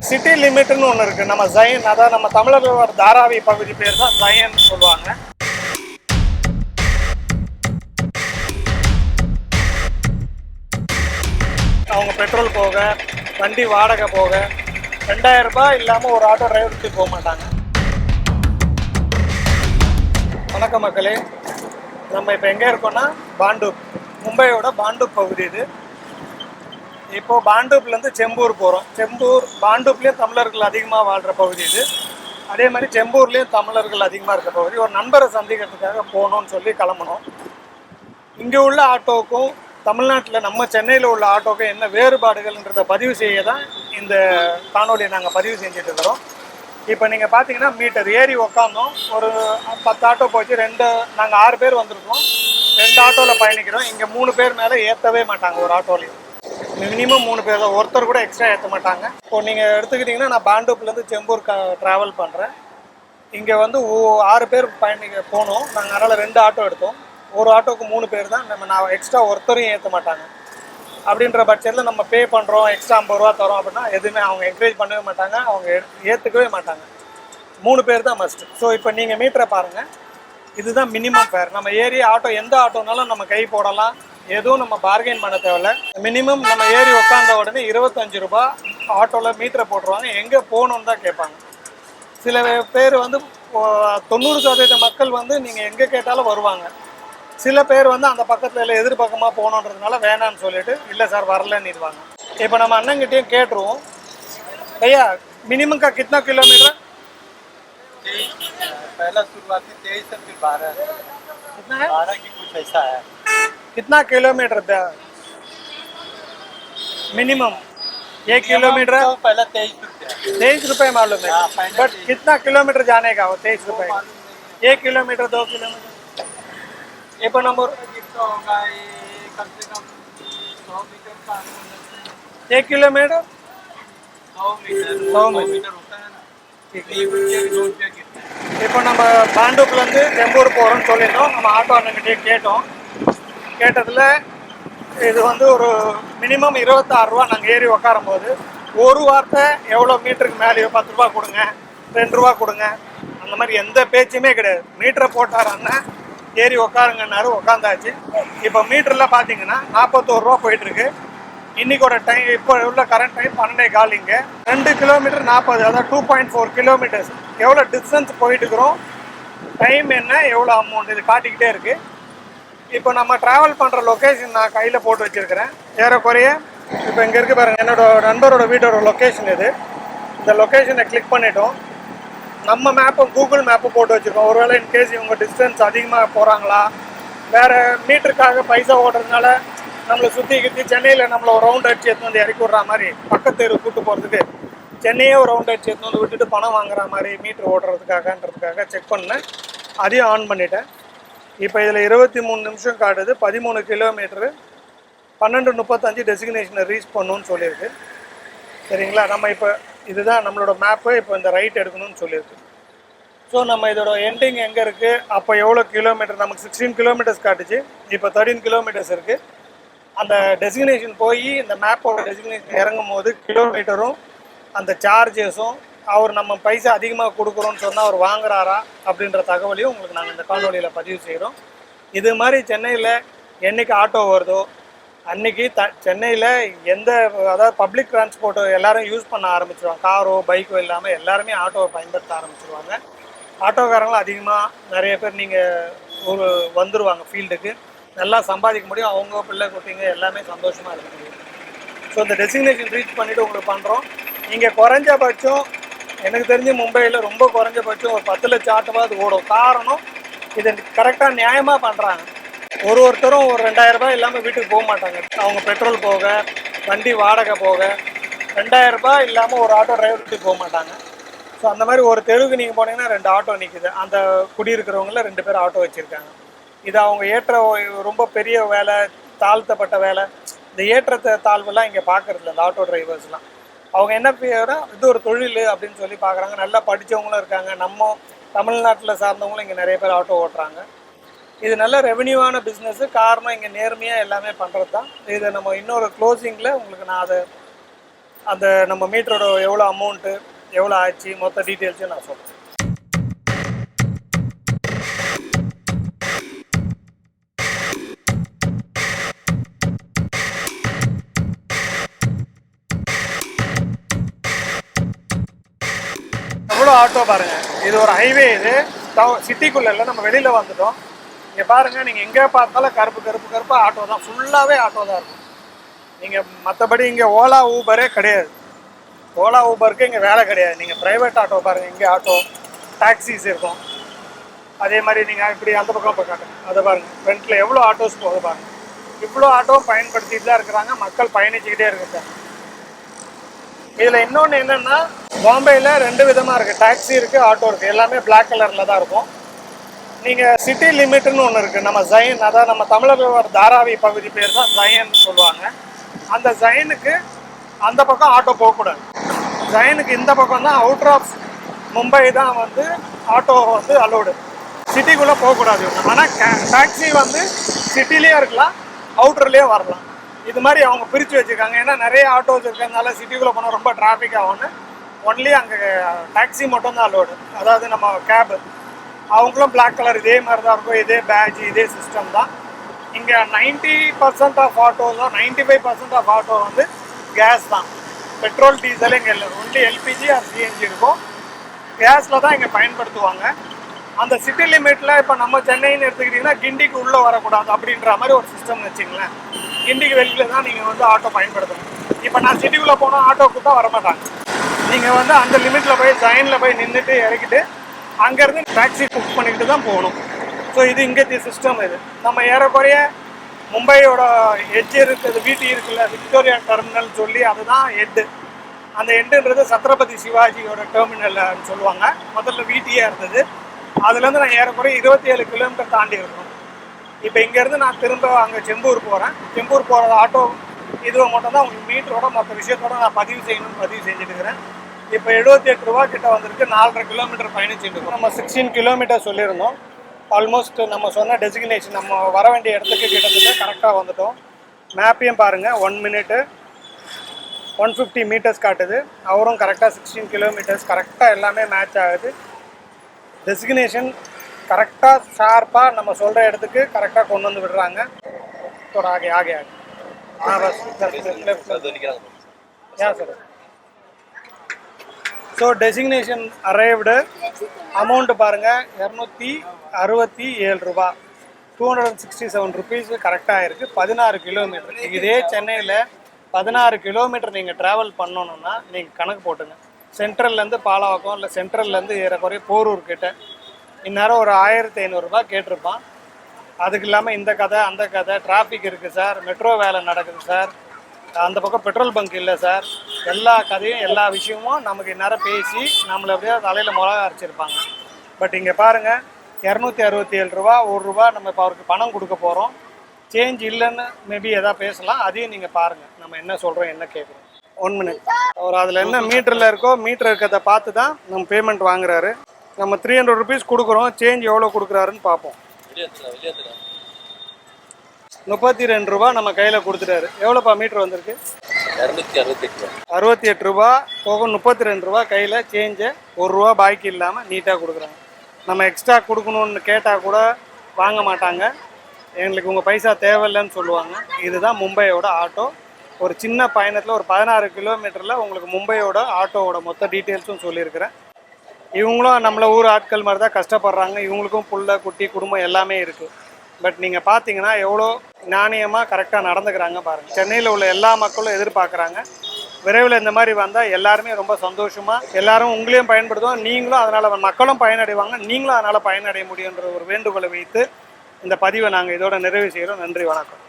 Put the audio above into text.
City லிமிட்னு ஒன்று இருக்குது. நம்ம ஜயன், அதாவது நம்ம தமிழர்களோட தாராவி பகுதி பேர் தான் ஜயன் சொல்லுவாங்க. அவங்க பெட்ரோல் போக, வண்டி வாடகை போக 2000 ரூபாய் இல்லாமல் ஒரு ஆட்டோ டிரைவருக்கு போக மாட்டாங்க. வணக்கம் மக்களே, நம்ம இப்போ எங்கே இருக்கோம்னா பாண்டூப், மும்பையோட பாண்டூப் பகுதி இது. இப்போது பாண்டூப்லேருந்து செம்பூர் போகிறோம். பாண்டூப்லேயும் தமிழர்கள் அதிகமாக வாழ்கிற பகுதி இது. அதே மாதிரி செம்பூர்லேயும் தமிழர்கள் அதிகமாக இருக்க பகுதி. ஒரு நண்பரை சந்திக்கிறதுக்காக போகணுன்னு சொல்லி கிளம்பணும். இங்கே உள்ள ஆட்டோவுக்கும் தமிழ்நாட்டில் நம்ம சென்னையில் உள்ள ஆட்டோவுக்கும் என்ன வேறுபாடுகள்ன்றதை பதிவு செய்ய தான் இந்த காணொலியை நாங்கள் பதிவு செஞ்சுட்டு இருக்கிறோம். இப்போ நீங்கள் பார்த்தீங்கன்னா மீட்டர் ஏறி உக்காந்தோம். ஒரு 10 ஆட்டோ போச்சு, நாங்கள் 6 பேர் வந்திருக்கோம். 2 ஆட்டோவில் பயணிக்கிறோம். இங்கே 3 பேர் மேலே ஏற்றவே மாட்டாங்க. ஒரு ஆட்டோலையும் மினிமம் 3 பேர் தான், ஒருத்தர் கூட எக்ஸ்ட்ரா ஏற்ற மாட்டாங்க. இப்போ நீங்கள் எடுத்துக்கிட்டிங்கன்னா நான் பாண்டூப்லேருந்து செம்பூர் ட்ராவல் பண்ணுறேன். இங்கே வந்து 6 பேர் போனோம் நாங்கள். அதனால் 2 ஆட்டோ எடுத்தோம். ஒரு ஆட்டோவுக்கு 3 பேர் தான். நான் எக்ஸ்ட்ரா ஒருத்தரையும் ஏற்ற மாட்டாங்க. அப்படின்ற பட்சத்தில் நம்ம பே பண்ணுறோம், எக்ஸ்ட்ரா 50 ரூபா தரோம் அப்படின்னா எதுவுமே அவங்க என்கரேஜ் பண்ணவே மாட்டாங்க, அவங்க ஏற்றுக்கவே மாட்டாங்க. 3 பேர் தான் மஸ்ட். ஸோ இப்போ நீங்கள் மீட்டரை பாருங்கள், இதுதான் மினிமம் ஃபேர். நம்ம ஏறி ஆட்டோ எந்த ஆட்டோனாலும் நம்ம கை போடலாம், எதுவும் நம்ம பார்கெயின் பண்ண தேவையில்ல. மினிமம் நம்ம ஏறி உட்காந்த உடனே 25 ரூபா ஆட்டோவில் மீட்டரை போட்டுருவாங்க. எங்கே போகணுன்னு தான் கேட்பாங்க. சில பேர் வந்து 90% மக்கள் வந்து நீங்கள் எங்கே கேட்டாலும் வருவாங்க. சில பேர் வந்து அந்த பக்கத்தில் இல்லை எதிர்பக்கமாக போகணுன்றதுனால வேணான்னு சொல்லிட்டு இல்லை சார் வரலன்னுடுவாங்க. இப்போ நம்ம அண்ணங்கிட்டையும் கேட்டுருவோம், ஐயா மினிமம் का कितना किलोमीटर? पहला शुरुआती 23 से फिर 12 कितना है? 12 की कुछ ऐसा है. कितना किलोमीटर मिनिमम? 1 किलोमीटर पहला 23 रुपया. 23 रुपये मालूम है, बट कितना किलोमीटर जाने का वो 23 रुपये? 1 किलोमीटर 2 किलोमीटर ये पर नंबर होगा. ये कम से कम 100 मीटर का 1 किलोमीटर 100 मीटर होता है ना. 1 रुपया 2 रुपया कितना. இப்போ நம்ம பாண்டூப்லேருந்து செம்பூர் போகிறோம்னு சொல்லியிருந்தோம். நம்ம ஆட்டோ அண்ணன்கிட்டே கேட்டோம். கேட்டதில் இது வந்து ஒரு மினிமம் 26 ரூபா. நாங்கள் ஏறி உக்காரும் போது ஒரு வார்த்தை எவ்வளோ மீட்டருக்கு மேலேயோ 10 ரூபா கொடுங்க, 2 ரூபா கொடுங்க, அந்த மாதிரி எந்த பேச்சுமே கிடையாது. மீட்டரை போட்டார் அண்ணன், ஏறி உக்காருங்கன்னாரு, உக்காந்தாச்சு. இப்போ மீட்டரில் பார்த்தீங்கன்னா 41 ரூபா போயிட்டுருக்கு. இன்றைக்கோட டைம், இப்போ உள்ள கரண்ட் டைம் 12:15. இங்கே 2 கிலோமீட்டர் 40, அதாவது 2.4 கிலோமீட்டர்ஸ். எவ்வளோ டிஸ்டன்ஸ் போயிட்டுருக்குறோம், டைம் என்ன, எவ்வளோ அமௌண்ட், இது காட்டிக்கிட்டே இருக்குது. இப்போ நம்ம ட்ராவல் பண்ணுற லொக்கேஷன் நான் கையில் போட்டு வச்சுருக்கிறேன். ஏறக்குறைய இப்போ இங்கே இருக்குது பாருங்கள், என்னோடய நண்பரோட வீட்டோட லொக்கேஷன் இது. இந்த லொக்கேஷனை கிளிக் பண்ணிட்டோம். நம்ம மேப்பும் கூகுள் மேப்பு போட்டு வச்சுருக்கோம். ஒருவேளை இன்கேஸ் இவங்க டிஸ்டன்ஸ் அதிகமாக போகிறாங்களா, வேறு மீட்டருக்காக பைசா ஓடுறதுனால நம்மளை சுற்றி சென்னையில் நம்மளை ஒரு ரவுண்ட் அடிச்சு எடுத்து வந்து இறக்கி விட்ற மாதிரி, பக்கத்து தெரு கூட்டு போகிறதுக்கு சென்னையே ஒரு ரவுண்ட் அடிச்சு எடுத்து வந்து விட்டுட்டு பணம் வாங்குற மாதிரி மீட்ரு ஓடுறதுக்காகன்றதுக்காக செக் பண்ணேன். அதையும் ஆன் பண்ணிட்டேன். இப்போ இதில் 23 நிமிஷம் காட்டுது. 13 கிலோமீட்டரு 12:35 டெசிக்னேஷனை ரீச் பண்ணணும்னு சொல்லியிருக்கு. சரிங்களா, நம்ம இப்போ இதுதான் நம்மளோட மேப்பு. இப்போ இந்த ரைட் எடுக்கணும்னு சொல்லியிருக்கு. ஸோ நம்ம இதோட எண்டிங் எங்கே இருக்குது, அப்போ எவ்வளோ கிலோமீட்டர், நமக்கு 16 கிலோமீட்டர்ஸ் காட்டுச்சு. இப்போ 13 கிலோமீட்டர்ஸ் இருக்குது. அந்த டெசிக்னேஷன் போய் இந்த மேப்போட டெசிக்னேஷன் இறங்கும் போது கிலோமீட்டரும் அந்த சார்ஜஸும், அவர் நம்ம பைசா அதிகமாக கொடுக்குறோன்னு சொன்னால் அவர் வாங்குறாரா அப்படின்ற தகவலையும் உங்களுக்கு நாங்கள் இந்த காணொலியில் பதிவு செய்கிறோம். இது மாதிரி சென்னையில் என்றைக்கு ஆட்டோ வருதோ அன்றைக்கி சென்னையில் அதாவது பப்ளிக் டிரான்ஸ்போர்ட்டோ எல்லோரும் யூஸ் பண்ண ஆரம்பிச்சிருவாங்க. காரோ பைக்கோ இல்லாமல் எல்லாருமே ஆட்டோவை பயன்படுத்த ஆரம்பிச்சிருவாங்க. ஆட்டோக்காரங்களும் அதிகமாக நிறைய பேர் நீங்கள் வந்துடுவாங்க ஃபீல்டுக்கு. நல்லா சம்பாதிக்க முடியும், அவங்க பிள்ளை குட்டிங்க எல்லாமே சந்தோஷமாக இருக்க முடியும். ஸோ இந்த டெசிக்னேஷன் ரீச் பண்ணிவிட்டு உங்களுக்கு பண்ணுறோம். இங்கே குறைஞ்சபட்சம் எனக்கு தெரிஞ்சு மும்பையில் ரொம்ப குறைஞ்சபட்சம் ஒரு 10 லட்சம் ஆட்டோவாது ஓடும். காரணம் இதை கரெக்டாக நியாயமாக பண்ணுறாங்க. ஒருத்தரும் ஒரு 2000 ரூபாய் இல்லாமல் வீட்டுக்கு போக மாட்டாங்க. அவங்க பெட்ரோல் போக, வண்டி வாடகை போக 2000 ரூபாய் இல்லாமல் ஒரு ஆட்டோ டிரைவர் வீட்டுக்கு போக மாட்டாங்க. ஸோ அந்த மாதிரி ஒரு தெருவுக்கு நீங்கள் போனீங்கன்னா 2 ஆட்டோ நிற்குது. அந்த குடியிருக்கிறவங்கள 2 பேர் ஆட்டோ வச்சுருக்காங்க. இது அவங்க ஏற்ற ரொம்ப பெரிய வேலை, தாழ்த்தப்பட்ட வேலை, இந்த ஏற்றத்தை தாழ்வெல்லாம் இங்கே பார்க்குறதில்ல இந்த ஆட்டோ டிரைவர்ஸ்லாம். அவங்க என்ன இது ஒரு தொழில் அப்படின்னு சொல்லி பார்க்குறாங்க. நல்லா படித்தவங்களும் இருக்காங்க. நம்ம தமிழ்நாட்டில் சார்ந்தவங்களும் இங்கே நிறைய பேர் ஆட்டோ ஓட்டுறாங்க. இது நல்ல ரெவென்யூவான பிஸ்னஸ்ஸு. காரணம் இங்கே நேர்மையாக எல்லாமே பண்ணுறது தான். இதை நம்ம இன்னொரு க்ளோசிங்கில் உங்களுக்கு நான் அந்த நம்ம மீட்டரோட எவ்வளோ அமௌண்ட்டு எவ்வளோ ஆச்சு மொத்த டீட்டெயில்ஸையும் நான் சொல்கிறேன். எவ்வளோ ஆட்டோ பாருங்கள், இது ஒரு ஹைவே, இது சிட்டிக்குள்ளே இல்லை, நம்ம வெளியில் வந்துட்டோம். இங்கே பாருங்கள், நீங்கள் எங்கே பார்த்தாலும் கருப்பு கருப்பு கருப்பு ஆட்டோ தான், ஃபுல்லாகவே ஆட்டோ தான் இருக்கும். நீங்கள் மற்றபடி இங்கே ஓலா ஊபரே கிடையாது. ஓலா ஊபருக்கு இங்கே வேலை கிடையாது. நீங்கள் ப்ரைவேட் ஆட்டோ பாருங்கள், இங்கே ஆட்டோ டாக்ஸிஸ் இருக்கும். அதே மாதிரி நீங்கள் இப்படி அந்த பக்கம் போய் காட்டுங்க, அதை பாருங்கள், ஃப்ரண்ட்டில் எவ்வளோ ஆட்டோஸ் போகுது பாருங்கள். இவ்வளோ ஆட்டோவும் பயன்படுத்திட்டு தான் இருக்கிறாங்க, மக்கள் பயணிச்சுக்கிட்டே இருக்கிறாங்க. இதில் இன்னொன்று என்னென்னா, பாம்பேயில் 2 விதமாக இருக்குது, டாக்ஸி இருக்குது, ஆட்டோ இருக்குது. எல்லாமே பிளாக் கலரில் தான் இருக்கும். நீங்கள் சிட்டி லிமிட்டுன்னு ஒன்று இருக்குது, நம்ம ஜயன், அதாவது நம்ம தமிழக தாராவி பகுதி பேர் தான் ஜயன் சொல்லுவாங்க. அந்த ஜயனுக்கு அந்த பக்கம் ஆட்டோ போகக்கூடாது. ஜயனுக்கு இந்த பக்கம் தான், அவுட்டர் ஆஃப் மும்பை தான் வந்து ஆட்டோ வந்து அலோடு, சிட்டிக்குள்ளே போகக்கூடாது. ஆனால் டாக்ஸி வந்து சிட்டிலேயே இருக்கலாம், அவுட்டர்லேயே வரலாம். இது மாதிரி அவங்க பிரித்து வச்சுருக்காங்க. ஏன்னா நிறைய ஆட்டோஸ் இருக்கிறதுனால சிட்டிக்குள்ளே போனால் ரொம்ப டிராஃபிக் ஆகும்னு ஒன்லி அங்கே டாக்ஸி மட்டும் தான் அலோடு. அதாவது நம்ம கேபு, அவங்களும் பிளாக் கலர் இதே மாதிரி தான் இருக்கும், இதே பேட்ஜ் இதே சிஸ்டம் தான். இங்கே 90% ஆஃப் ஆட்டோஸ் தான், 95% ஆஃப் ஆட்டோ வந்து கேஸ் தான். பெட்ரோல் டீசல் இங்கே இல்லை, ஒன்லி எல்பிஜி ஆர் சிஎன்ஜி இருக்கும். கேஸில் தான் இங்கே பயன்படுத்துவாங்க. அந்த சிட்டி லிமிட்டில் இப்போ நம்ம சென்னைன்னு எடுத்துக்கிட்டிங்கன்னா கிண்டிக்கு உள்ளே வரக்கூடாது அப்படின்ற மாதிரி ஒரு சிஸ்டம்னு வச்சுங்களேன். கிண்டிக்கு வெளியில் தான் நீங்கள் வந்து ஆட்டோ பயன்படுத்தணும். இப்போ நான் சிட்டிக்குள்ளே போனால் ஆட்டோ கூட்டா வரமாட்டாங்க. நீங்கள் வந்து அந்த லிமிட்டில் போய் ஜயனில் போய் நின்றுட்டு இறக்கிட்டு அங்கேருந்து டாக்ஸி புக் பண்ணிக்கிட்டு தான் போகணும். ஸோ இது இங்கே சிஸ்டம். இது நம்ம ஏறக்குறைய மும்பையோட எட்ஜ் இருக்குது, வீட்டு இருக்குல்ல, விக்டோரியா டெர்மினல் சொல்லி அதுதான் ஹெட்டு. அந்த ஹெட்டுன்றது சத்ரபதி சிவாஜியோட டெர்மினல்னு சொல்லுவாங்க. முதல்ல வீட்டியே இருந்தது. அதுலேருந்து நான் ஏறக்குறைய 27 கிலோமீட்டர் தாண்டி இருக்கணும். இப்போ இங்கேருந்து நான் திரும்ப அங்கே செம்பூர் போகிறேன். செம்பூர் போகிற ஆட்டோ இதுவை மட்டும் தான் உங்களுக்கு மீட்டரோட மற்ற விஷயத்தோட நான் பதிவு செஞ்சுட்டு இருக்கிறேன். இப்போ 78 ரூபா கிட்ட வந்திருக்கு. 4.5 கிலோமீட்டர் பயணிச்சுட்டு இருக்கோம். நம்ம 16 கிலோமீட்டர் சொல்லியிருந்தோம். ஆல்மோஸ்ட் நம்ம சொன்ன டெசிக்னேஷன் நம்ம வர வேண்டிய இடத்துக்கு கிட்டத்தட்ட கரெக்டாக வந்துட்டோம். மேப்பையும் பாருங்கள், 1 மினிட்டு 150 மீட்டர்ஸ் காட்டுது. அவரும் கரெக்டாக 16 கிலோமீட்டர்ஸ் கரெக்டாக எல்லாமே மேட்ச் ஆகுது. டெசிக்னேஷன் கரெக்டாக ஷார்ப்பாக நம்ம சொல்கிற இடத்துக்கு கரெக்டாக கொண்டு வந்து விடுறாங்க. थोड़ा आगे आगे आगे हाँ बस यहाँ sir. So designation arrived. Amount பாருங்கள், 267 ரூபா, 267 ருபீஸ் கரெக்டாக இருக்குது. 16 கிலோமீட்டர். இதே சென்னையில் 16 கிலோமீட்டர் நீங்கள் ட்ராவல் பண்ணணுன்னா நீங்கள் கணக்கு போட்டுங்க. சென்ட்ரல்லேருந்து பாலாவக்கம் இல்லை சென்ட்ரல்லேருந்து ஏறக்குறைய போரூர் கிட்ட இந்நேரம் ஒரு 1500 ரூபா கேட்டிருப்பான். அதுக்கு இல்லாமல் இந்த கதை அந்த கதை, டிராஃபிக் இருக்குது சார், மெட்ரோ வேலை நடக்குது சார், அந்த பக்கம் பெட்ரோல் பங்க் இல்லை சார், எல்லா கதையும் எல்லா விஷயமும் நமக்கு இந்நேரம் பேசி நம்மளை அப்படியே தலையில் மிளகா அரைச்சிருப்பாங்க. பட் இங்கே பாருங்கள், 267 ரூபா, 1 ரூபா நம்ம இப்போ அவருக்கு பணம் கொடுக்க போகிறோம். சேஞ்ச் இல்லைன்னு மேபி எதாவது பேசலாம், அதையும் நீங்கள் பாருங்கள் நம்ம என்ன சொல்கிறோம் என்ன கேட்குறோம். 1 மினிட். அவர் அதில் என்ன மீட்டரில் இருக்கோ மீட்டர் இருக்கிறத பார்த்து தான் நம்ம பேமெண்ட் வாங்குறாரு. நம்ம 300 ருபீஸ் கொடுக்குறோம், சேஞ்ச் எவ்வளோ கொடுக்குறாருன்னு பார்ப்போம். 32 ரூபா நம்ம கையில் கொடுத்துட்டாரு. எவ்வளோப்பா மீட்ரு வந்திருக்கு? 268 ரூபா போக 32 ரூபா கையில் சேஞ்சு, 1 ரூபா பாக்கி இல்லாமல் நீட்டாக கொடுக்குறாங்க. நம்ம எக்ஸ்ட்ரா கொடுக்கணுன்னு கேட்டால் கூட வாங்க மாட்டாங்க, எங்களுக்கு உங்கள் பைசா தேவையில்லைன்னு சொல்லுவாங்க. இதுதான் மும்பையோட ஆட்டோ. ஒரு சின்ன பயணத்தில் ஒரு 16 கிலோமீட்டரில் உங்களுக்கு மும்பையோட ஆட்டோவோட மொத்த டீட்டெயில்ஸும் சொல்லியிருக்கிறேன். இவங்களும் நம்மளை ஊர் ஆட்கள் மாதிரி தான் கஷ்டப்படுறாங்க. இவங்களுக்கும் புள்ள குட்டி குடும்பம் எல்லாமே இருக்குது. பட் நீங்கள் பார்த்தீங்கன்னா எவ்வளோ நாணயமாக கரெக்டாக நடந்துக்கிறாங்க பாருங்கள். சென்னையில் உள்ள எல்லா மக்களும் எதிர்பார்க்குறாங்க. விரைவில் இந்த மாதிரி வந்தால் எல்லாருமே ரொம்ப சந்தோஷமாக எல்லாரும் உங்களையும் பயன்படுத்துவோம், நீங்களும் அதனால் மக்களும் பயனடைவாங்க, நீங்களும் அதனால் பயனடைய முடியுன்ற ஒரு வேண்டுகோளை வைத்து இந்த பதிவை நாங்கள் இதோட நிறைவு செய்கிறோம். நன்றி, வணக்கம்.